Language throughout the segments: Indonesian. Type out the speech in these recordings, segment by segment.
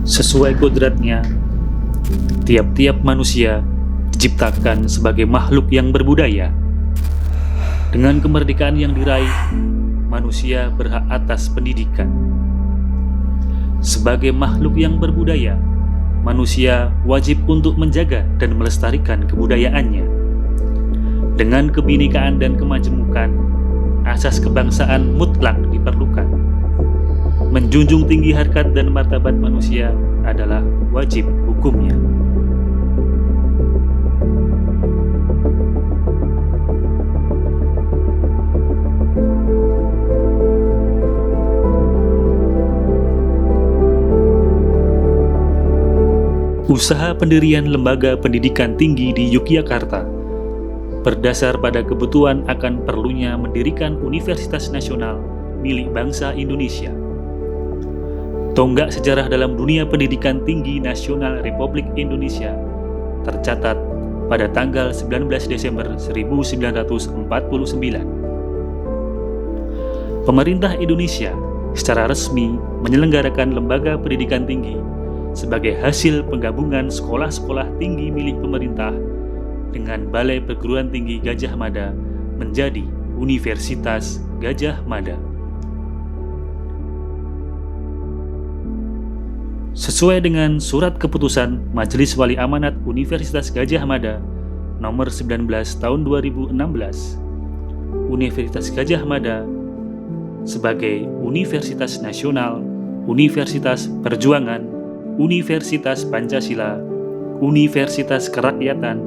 Sesuai kodratnya, tiap-tiap manusia diciptakan sebagai makhluk yang berbudaya. Dengan kemerdekaan yang diraih, manusia berhak atas pendidikan. Sebagai makhluk yang berbudaya, manusia wajib untuk menjaga dan melestarikan kebudayaannya. Dengan kebinekaan dan kemajemukan, asas kebangsaan mutlak diperlukan. Menjunjung tinggi harkat dan martabat manusia adalah wajib hukumnya. Usaha pendirian lembaga pendidikan tinggi di Yogyakarta berdasar pada kebutuhan akan perlunya mendirikan Universitas Nasional milik bangsa Indonesia. Tonggak sejarah dalam dunia pendidikan tinggi nasional Republik Indonesia tercatat pada tanggal 19 Desember 1949. Pemerintah Indonesia secara resmi menyelenggarakan lembaga pendidikan tinggi sebagai hasil penggabungan sekolah-sekolah tinggi milik pemerintah dengan Balai Perguruan Tinggi Gadjah Mada menjadi Universitas Gadjah Mada. Sesuai dengan surat keputusan Majelis Wali Amanat Universitas Gadjah Mada nomor 19 tahun 2016, Universitas Gadjah Mada sebagai Universitas Nasional, Universitas Perjuangan, Universitas Pancasila, Universitas Kerakyatan,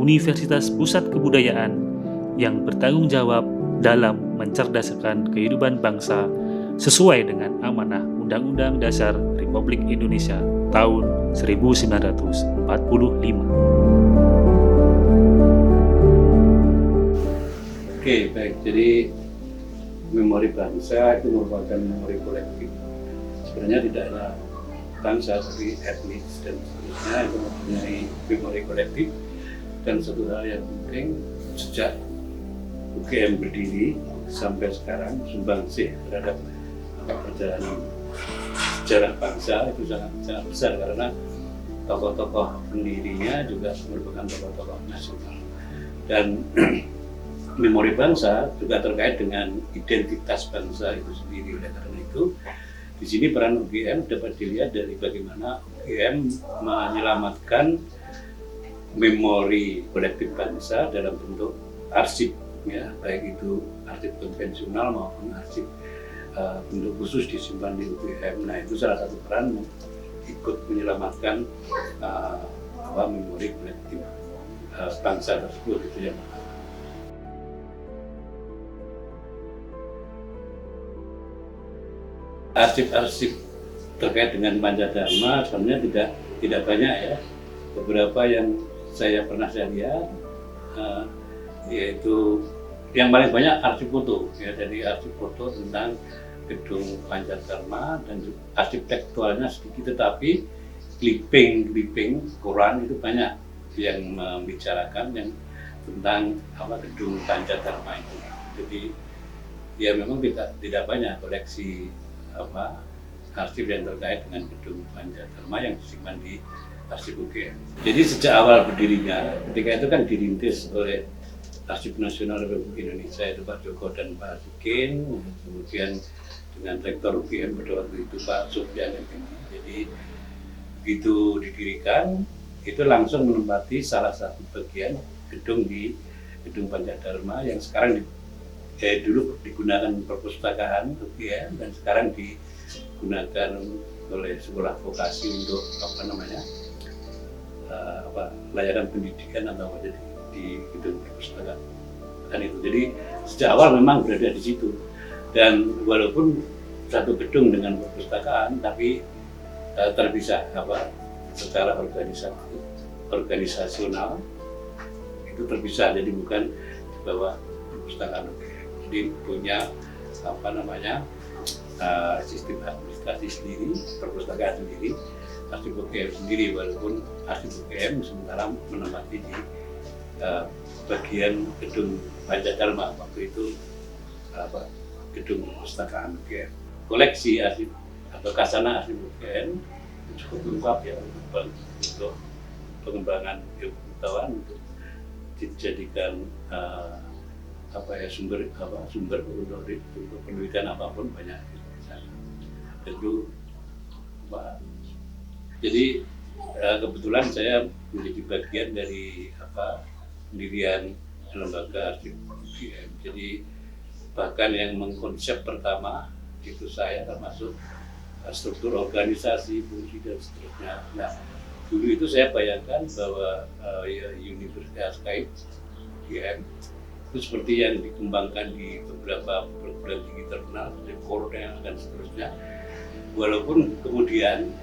Universitas Pusat Kebudayaan yang bertanggung jawab dalam mencerdaskan kehidupan bangsa sesuai dengan amanah Undang-Undang Dasar Republik Indonesia tahun 1945. Oke, baik. Jadi memori bangsa itu merupakan memori kolektif. Sebenarnya tidak hanya bangsa, tapi etnis dan seterusnya itu mempunyai memori kolektif. Dan satu hal yang penting, sejak UGM berdiri sampai sekarang, sumbangsih terhadap perjalanan sejarah bangsa itu sangat besar karena tokoh-tokoh pendirinya juga merupakan tokoh-tokoh nasional. Dan memori bangsa juga terkait dengan identitas bangsa itu sendiri. Oleh karena itu, di sini peran UGM dapat dilihat dari bagaimana UGM menyelamatkan memori kolektif bangsa dalam bentuk arsip, ya, baik itu arsip konvensional maupun arsip bentuk khusus disimpan di UGM. Nah, itu salah satu peran ikut menyelamatkan memori kolektif bangsa tersebut, itu yang arsip-arsip terkait dengan Pancadharma sebenarnya tidak banyak, ya. Beberapa yang saya lihat yaitu yang paling banyak arsip foto, ya, dari arsip foto tentang gedung Pancadharma dan arsip tekstualnya sedikit, tetapi clipping koran itu banyak yang membicarakan yang tentang gedung Pancadharma itu. Jadi ya memang tidak banyak koleksi arsip yang terkait dengan gedung Pancadharma yang disimpan di arsip UGM. Jadi sejak awal berdirinya, ketika itu kan dirintis oleh Arsip Nasional Republik Indonesia itu Pak Joko dan Pak Sukin, kemudian dengan rektor UGM pada waktu itu Pak Sufyan. Jadi begitu didirikan, itu langsung menempati salah satu bagian gedung di gedung Pancadharma yang sekarang dulu digunakan perpustakaan UGM dan sekarang digunakan oleh sekolah vokasi untuk layanan pendidikan atau di gedung perpustakaan itu. Jadi sejak awal memang berada di situ, dan walaupun satu gedung dengan perpustakaan tapi terpisah secara organisasional itu terpisah, jadi bukan di bawah perpustakaan UGM. Jadi punya sistem administrasi sendiri, perpustakaan sendiri, arsip UGM sendiri, walaupun arsip UGM sementara menempati di bagian gedung Pancadharma, waktu itu gedung perpustakaan UGM. Koleksi arsip atau kasana arsip UGM cukup lengkap ya untuk pengembangan ilmu pengetahuan untuk dijadikan sumber untuk penelitian apapun banyak di sana. Tentu jadi kebetulan saya menjadi bagian dari pendirian lembaga arsip UGM. Jadi bahkan yang mengkonsep pertama itu saya, termasuk struktur organisasi, fungsi dan seterusnya. Nah, dulu itu saya bayangkan bahwa Universitas Kait UGM itu seperti yang dikembangkan di beberapa perguruan tinggi terkenal seperti Cornell dan seterusnya. Walaupun kemudian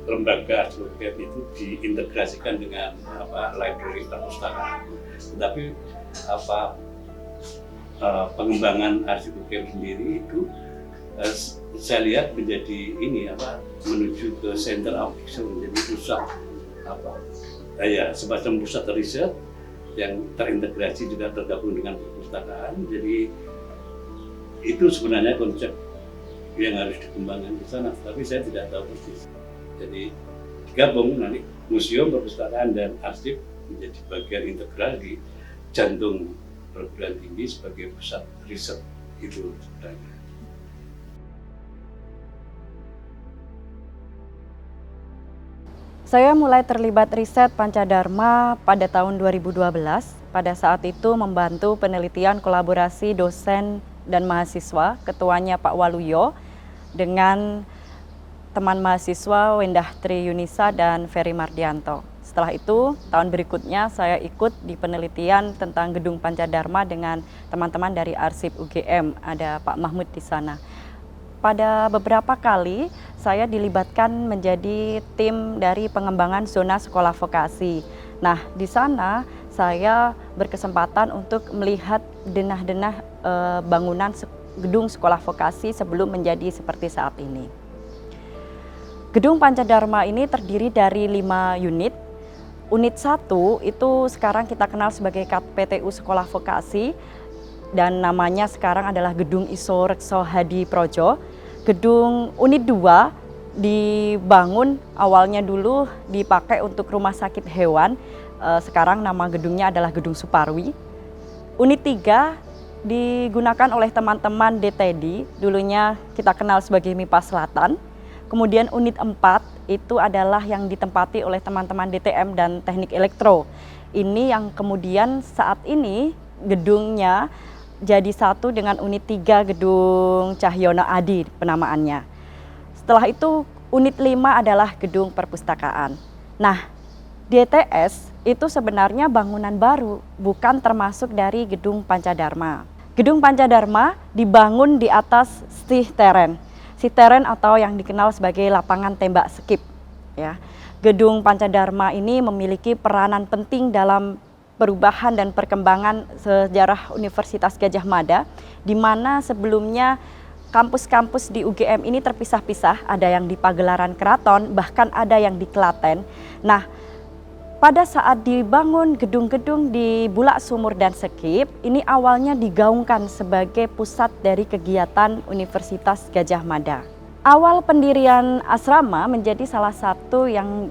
lembaga UGM itu diintegrasikan dengan library perpustakaan, tetapi pengembangan arsip UGM sendiri itu saya lihat menjadi menuju ke center of excellence, menjadi pusat semacam pusat riset yang terintegrasi juga tergabung dengan perpustakaan. Jadi itu sebenarnya konsep yang harus dikembangkan di sana, tapi saya tidak tahu persis. Jadi gabung nanti museum, perpustakaan dan arsip menjadi bagian integral di jantung perguruan tinggi sebagai pusat riset itu sebenarnya. Saya mulai terlibat riset Pancadharma pada tahun 2012. Pada saat itu membantu penelitian kolaborasi dosen dan mahasiswa, ketuanya Pak Waluyo, dengan teman mahasiswa Wendah Tri Yunisa dan Ferry Mardianto. Setelah itu, tahun berikutnya saya ikut di penelitian tentang Gedung Pancadharma dengan teman-teman dari Arsip UGM, ada Pak Mahmud di sana. Pada beberapa kali saya dilibatkan menjadi tim dari pengembangan zona sekolah vokasi. Nah, di sana saya berkesempatan untuk melihat denah-denah bangunan gedung sekolah vokasi sebelum menjadi seperti saat ini. Gedung Pancadharma ini terdiri dari 5 unit. Unit 1 itu sekarang kita kenal sebagai KPTU Sekolah Vokasi dan namanya sekarang adalah Gedung Iso Rekso Hadi Projo. Gedung unit 2 dibangun awalnya dulu dipakai untuk rumah sakit hewan, sekarang nama gedungnya adalah Gedung Suparwi. Unit 3 digunakan oleh teman-teman DTD, dulunya kita kenal sebagai MIPA Selatan. Kemudian unit 4 itu adalah yang ditempati oleh teman-teman DTM dan Teknik Elektro. Ini yang kemudian saat ini gedungnya jadi satu dengan unit 3 Gedung Cahyono Adi penamaannya. Setelah itu unit 5 adalah Gedung Perpustakaan. Nah, DTS itu sebenarnya bangunan baru, bukan termasuk dari Gedung Pancadharma. Gedung Pancadharma dibangun di atas Stih-Teren atau yang dikenal sebagai lapangan tembak skip. Ya. Gedung Pancadharma ini memiliki peranan penting dalam perubahan dan perkembangan sejarah Universitas Gadjah Mada, di mana sebelumnya kampus-kampus di UGM ini terpisah-pisah, ada yang di Pagelaran Keraton, bahkan ada yang di Klaten. Nah, pada saat dibangun gedung-gedung di Bulak Sumur dan Sekip, ini awalnya digaungkan sebagai pusat dari kegiatan Universitas Gadjah Mada. Awal pendirian asrama menjadi salah satu yang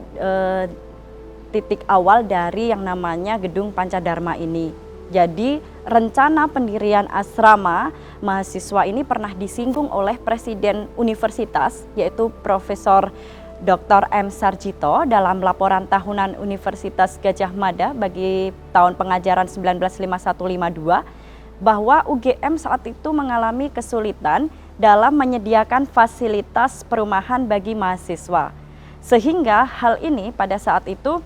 titik awal dari yang namanya Gedung Pancadharma ini. Jadi rencana pendirian asrama mahasiswa ini pernah disinggung oleh Presiden Universitas, yaitu Profesor Dr. M. Sarjito dalam laporan tahunan Universitas Gadjah Mada bagi tahun pengajaran 1951-52, bahwa UGM saat itu mengalami kesulitan dalam menyediakan fasilitas perumahan bagi mahasiswa. Sehingga hal ini pada saat itu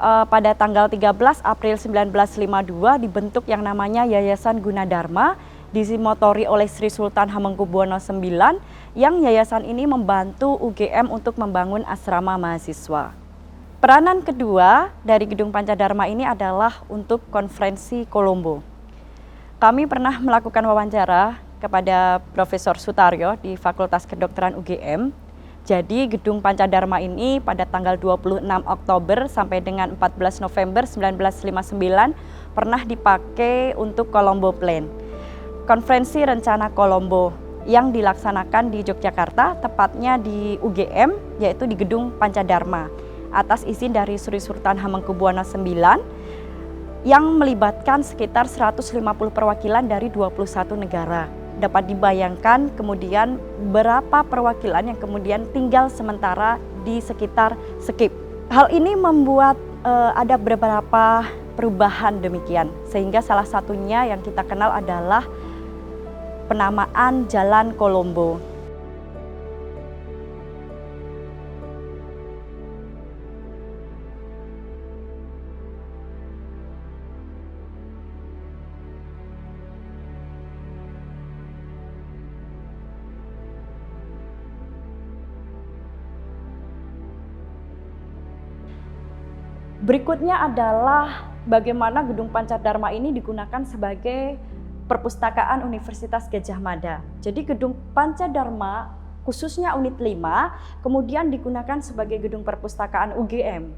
pada tanggal 13 April 1952 dibentuk yang namanya Yayasan Gunadarma, dimotori oleh Sri Sultan Hamengkubuwono IX, yang yayasan ini membantu UGM untuk membangun asrama mahasiswa. Peranan kedua dari Gedung Pancadharma ini adalah untuk konferensi Kolombo. Kami pernah melakukan wawancara kepada Profesor Sutaryo di Fakultas Kedokteran UGM. Jadi Gedung Pancadharma ini pada tanggal 26 Oktober sampai dengan 14 November 1959 pernah dipakai untuk Kolombo Plan. Konferensi Rencana Kolombo. yang dilaksanakan di Yogyakarta, tepatnya di UGM, yaitu di Gedung Pancadharma, atas izin dari Sri Sultan Hamengkubuwono IX yang melibatkan sekitar 150 perwakilan dari 21 negara. Dapat dibayangkan kemudian berapa perwakilan yang kemudian tinggal sementara di sekitar Skip. Hal ini membuat ada beberapa perubahan demikian, sehingga salah satunya yang kita kenal adalah penamaan Jalan Kolombo. Berikutnya adalah bagaimana Gedung Pancadharma ini digunakan sebagai perpustakaan Universitas Gadjah Mada. Jadi Gedung Pancadharma khususnya unit 5 kemudian digunakan sebagai gedung perpustakaan UGM.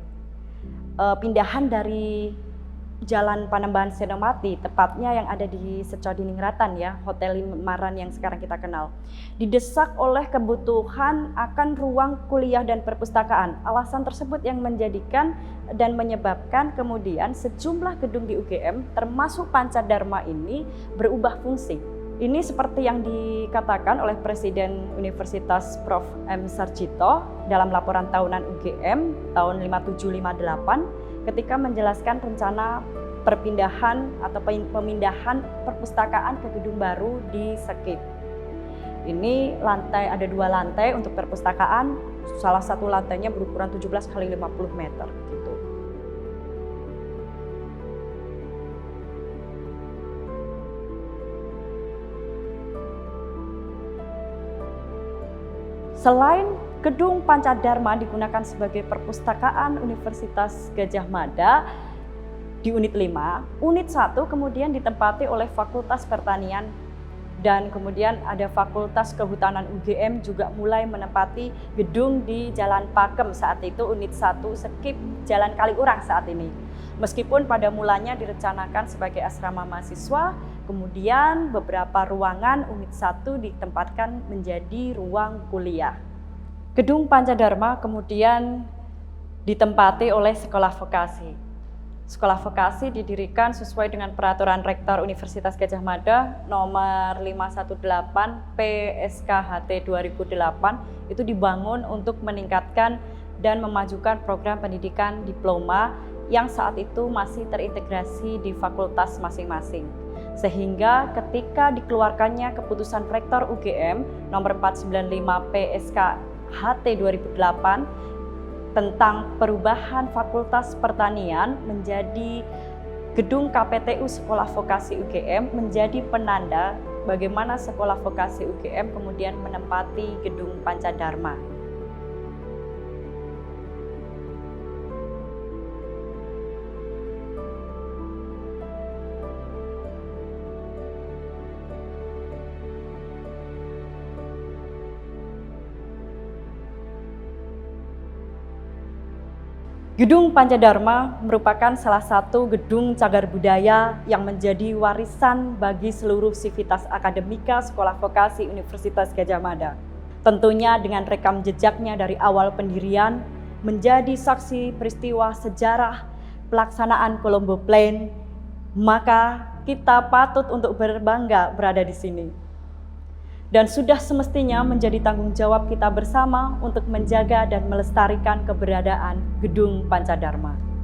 Pindahan dari Jalan Panembahan Senopati, tepatnya yang ada di Secodiningrat ya, Hotel Limaran yang sekarang kita kenal. Didesak oleh kebutuhan akan ruang kuliah dan perpustakaan. Alasan tersebut yang menjadikan dan menyebabkan kemudian sejumlah gedung di UGM termasuk Pancadharma ini berubah fungsi. Ini seperti yang dikatakan oleh Presiden Universitas Prof. M. Sarjito dalam laporan tahunan UGM tahun 5758 ketika menjelaskan rencana perpindahan atau pemindahan perpustakaan ke gedung baru di Skip. Ini lantai, ada 2 lantai untuk perpustakaan, salah satu lantainya berukuran 17 x 50 meter gitu. Selain Gedung Pancadharma digunakan sebagai perpustakaan Universitas Gadjah Mada di unit 5, unit 1 kemudian ditempati oleh Fakultas Pertanian dan kemudian ada Fakultas Kehutanan UGM juga mulai menempati gedung di Jalan Pakem saat itu unit 1 Skip Jalan Kaliurang saat ini. Meskipun pada mulanya direncanakan sebagai asrama mahasiswa, kemudian beberapa ruangan unit 1 ditempatkan menjadi ruang kuliah. Gedung Pancadharma kemudian ditempati oleh sekolah vokasi. Sekolah vokasi didirikan sesuai dengan Peraturan Rektor Universitas Gadjah Mada nomor 518 PSKHT 2008 itu dibangun untuk meningkatkan dan memajukan program pendidikan diploma yang saat itu masih terintegrasi di fakultas masing-masing. Sehingga ketika dikeluarkannya keputusan Rektor UGM nomor 495 PSKHT 2008 tentang perubahan Fakultas Pertanian menjadi gedung KPTU Sekolah Vokasi UGM menjadi penanda bagaimana Sekolah Vokasi UGM kemudian menempati gedung Pancadharma. Gedung Pancadharma merupakan salah satu gedung cagar budaya yang menjadi warisan bagi seluruh sivitas akademika Sekolah Vokasi Universitas Gadjah Mada. Tentunya dengan rekam jejaknya dari awal pendirian, menjadi saksi peristiwa sejarah pelaksanaan Kolombo Plan, maka kita patut untuk berbangga berada di sini. Dan sudah semestinya menjadi tanggung jawab kita bersama untuk menjaga dan melestarikan keberadaan Gedung Pancadharma.